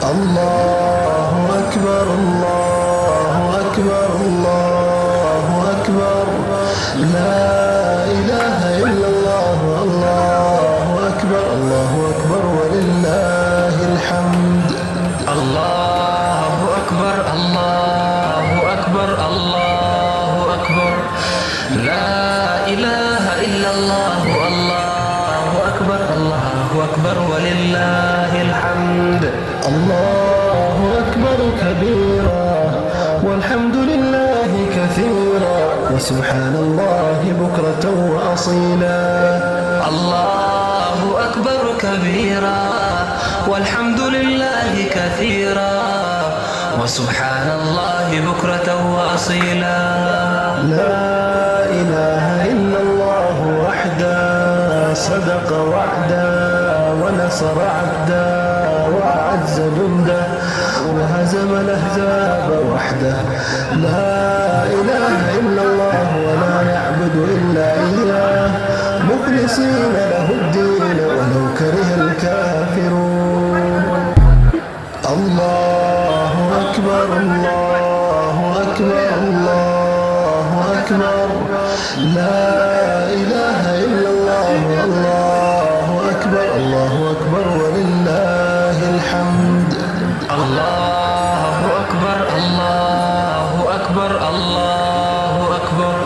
الله أكبر الله أكبر الله أكبر لا إله إلا الله الله أكبر الله أكبر ولله الحمد الله أكبر الله أكبر الله أكبر لا إله إلا الله الله أكبر الله أكبر ولله الحمد الله أكبر كبيرا والحمد لله كثيرا وسبحان الله بكرة وأصيلا الله أكبر كبيرا والحمد لله كثيرا وسبحان الله بكرة وأصيلا لا إله إلا الله وحده صدق وعدا ونصر عبدا وأعز جنده وهزم الأحزاب وحده لا إله إلا الله ولا نعبد إلا إياه مخلصين له الدين ولو كره الكافرون الله أكبر الله أكبر الله أكبر لا إله إلا الله الله أكبر الله أكبر ولله الحمد الله أكبر الله أكبر الله أكبر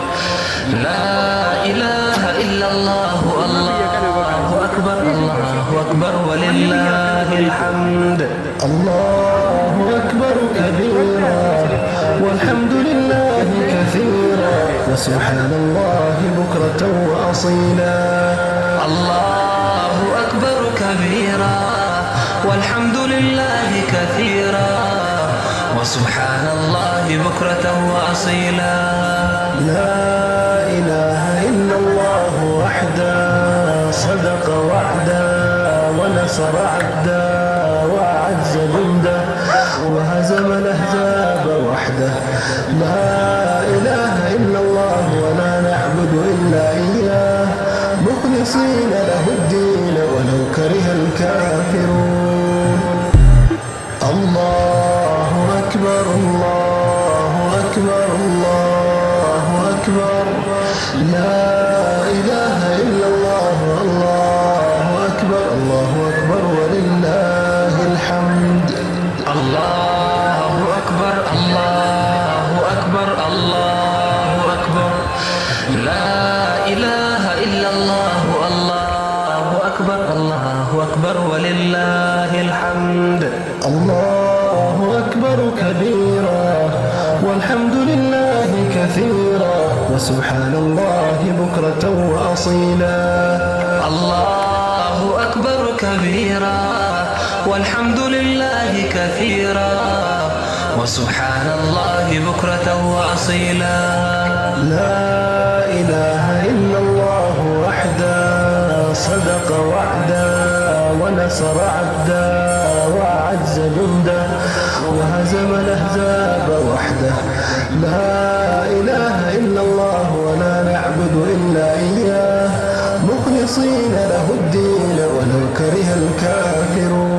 لا إله إلا الله الله أكبر الله أكبر ولله الحمد الله أكبر كبيرا والحمد لله كثيرا وسبحان الله بكرة وأصيلا الله أكبر كبيرا والحمد لله كثيرا وسبحان الله بكرة وأصيلا لا إله إلا الله وحده صدق وعدا ونصر عبدا وأعز جنده وهزم الأحزاب وحده لا إله إلا الله ولا نعبد إلا إياه مخلصين له الدين ولو كره الكافرون الله أكبر الله أكبر الله أكبر لا إله إلا الله الله أكبر الله أكبر ولله الحمد الله أكبر الله أكبر الله أكبر لا إله إلا الله الله أكبر الله أكبر ولله الحمد الله أكبر كبيرا والحمد لله كثيرا وسبحان الله بكرة وأصيلا الله أكبر كبيرا والحمد لله كثيرا وسبحان الله بكرة وأصيلا لا إله إلا الله وحده صدق وعدا ونصر عبدا وأعز جنده وهزم الأحزاب وحده لا إله إلا الله ولا نعبد إلا إياه مخلصين له الدين ولو كره الكافرون